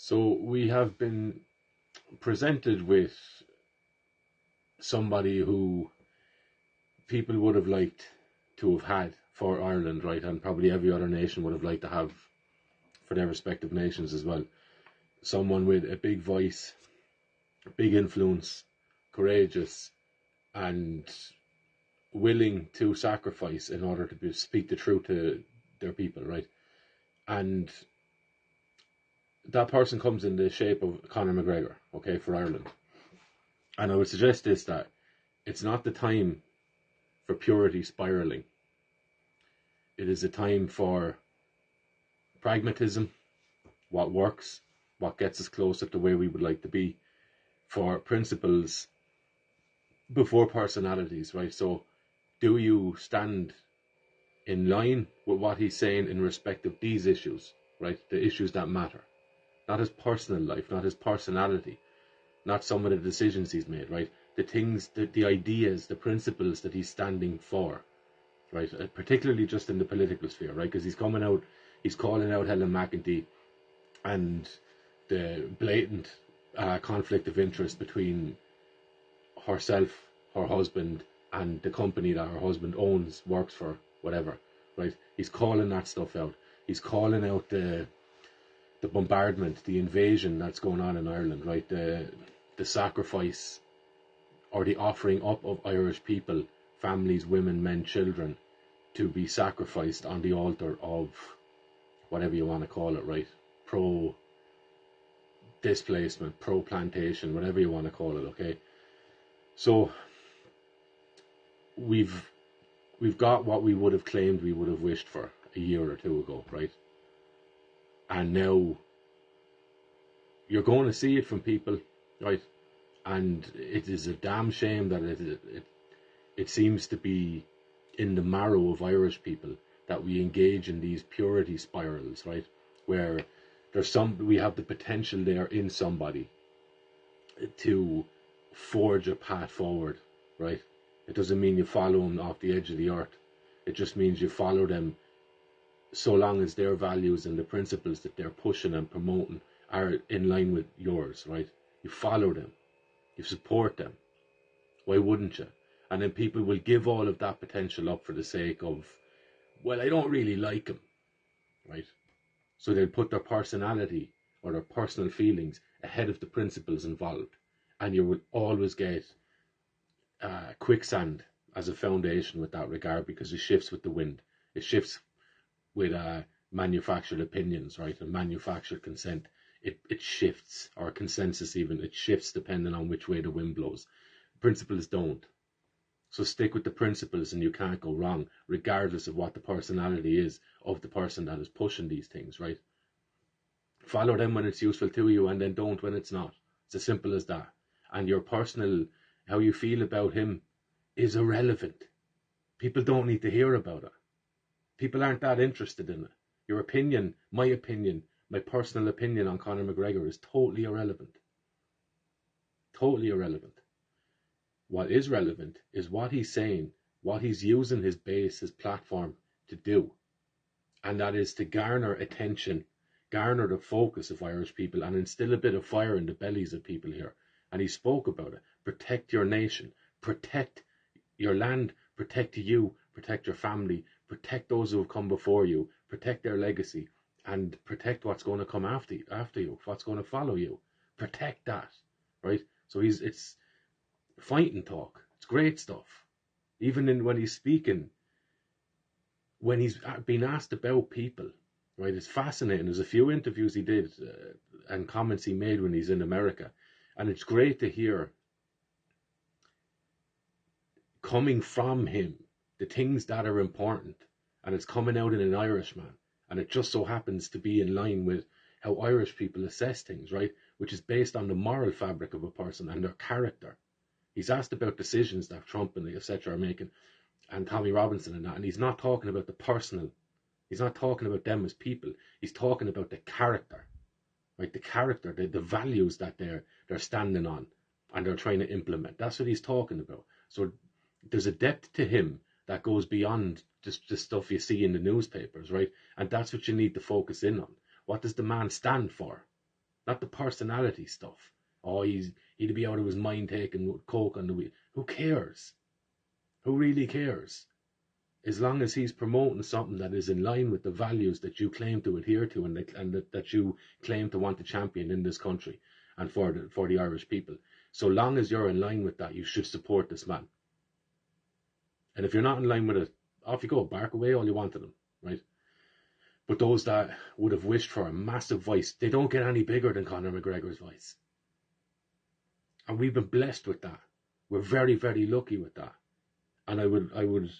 So we have been presented with somebody who people would have liked to have had for Ireland, right? And probably every other nation would have liked to have for their respective nations as well. Someone with a big voice, big influence, courageous, and willing to sacrifice in order to speak the truth to their people, right? And that person comes in the shape of Conor McGregor, okay, for Ireland. And I would suggest this, that it's not the time for purity spiraling. It is a time for pragmatism, what works, what gets us closer to where we would like to be, for principles before personalities, right? So do you stand in line with what he's saying in respect of these issues, right? The issues that matter. Not his personal life, not his personality, not some of the decisions he's made, right? The things, the ideas, the principles that he's standing for, right? Particularly just in the political sphere, right? Because he's calling out Helen McEntee and the blatant conflict of interest between herself, her husband, and the company that her husband owns, works for, whatever, right? He's calling that stuff out. He's calling out the bombardment, the invasion that's going on in Ireland, right? The sacrifice or the offering up of Irish people, families, women, men, children, to be sacrificed on the altar of whatever you want to call it, right? Pro-displacement, pro-plantation, whatever you want to call it, okay? So we've got what we would have claimed we would have wished for a year or two ago, right? And now you're going to see it from people, right? And it is a damn shame that it seems to be in the marrow of Irish people that we engage in these purity spirals, right? Where we have the potential there in somebody to forge a path forward, right? It doesn't mean you follow them off the edge of the earth. It just means you follow them so long as their values and the principles that they're pushing and promoting are in line with yours, right? You follow them. You support them. Why wouldn't you? And then people will give all of that potential up for the sake of, well, I don't really like him, right? So they'll put their personality or their personal feelings ahead of the principles involved. And you will always get quicksand as a foundation with that regard, because it shifts with the wind. It shifts with manufactured opinions, right? And manufactured consent. It shifts, or consensus even. It shifts depending on which way the wind blows. Principles don't. So stick with the principles and you can't go wrong, regardless of what the personality is of the person that is pushing these things, right? Follow them when it's useful to you, and then don't when it's not. It's as simple as that. And your personal, how you feel about him is irrelevant. People don't need to hear about it. People aren't that interested in it. Your opinion, my personal opinion on Conor McGregor is totally irrelevant. Totally irrelevant. What is relevant is what he's saying, what he's using his base, his platform to do. And that is to garner attention, garner the focus of Irish people, and instill a bit of fire in the bellies of people here. And he spoke about it. Protect your nation. Protect your land. Protect you. Protect your family. Protect those who have come before you. Protect their legacy. And protect what's going to come after you, what's going to follow you. Protect that, right? So it's fighting talk. It's great stuff. Even when he's speaking, when he's been asked about people, right? It's fascinating. There's a few interviews he did and comments he made when he's in America. And it's great to hear coming from him the things that are important. And it's coming out in an Irishman. And it just so happens to be in line with how Irish people assess things, right? Which is based on the moral fabric of a person and their character. He's asked about decisions that Trump and the etc. are making, and Tommy Robinson and that, and he's not talking about the personal. He's not talking about them as people. He's talking about the character, right? The character, the values that they're standing on and they're trying to implement. That's what he's talking about. So there's a depth to him that goes beyond just the stuff you see in the newspapers, right? And that's what you need to focus in on. What does the man stand for? not the personality stuff. Oh, he'd be out of his mind taking coke on the wheel. Who cares? Who really cares? As long as he's promoting something that is in line with the values that you claim to adhere to, and that you claim to want to champion in this country and for the Irish people. So long as you're in line with that, you should support this man. And if you're not in line with it, off you go, bark away all you want to them, right? But those that would have wished for a massive voice, they don't get any bigger than Conor McGregor's voice. And we've been blessed with that. We're very, very lucky with that. And I would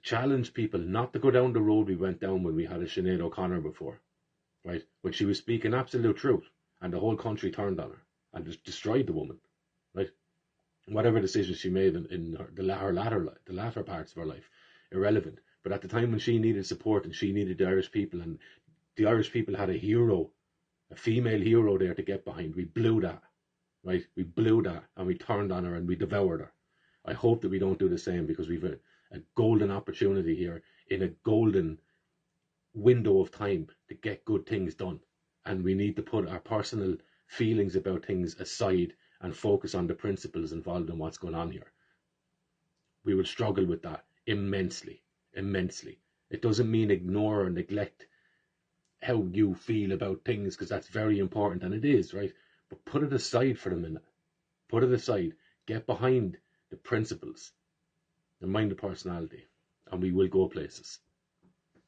challenge people not to go down the road we went down when we had a Sinead O'Connor before, right? When she was speaking absolute truth and the whole country turned on her and just destroyed the woman, right? Whatever decisions she made in the latter parts of her life, irrelevant. But at the time when she needed support and she needed the Irish people, and the Irish people had a hero, a female hero there to get behind, we blew that, right? We blew that and we turned on her and we devoured her. I hope that we don't do the same, because we've a golden opportunity here in a golden window of time to get good things done. And we need to put our personal feelings about things aside and focus on the principles involved in what's going on here. We will struggle with that immensely, immensely. It doesn't mean ignore or neglect how you feel about things, because that's very important, and it is, right? But put it aside for a minute. Put it aside. Get behind the principles and mind the personality, and we will go places.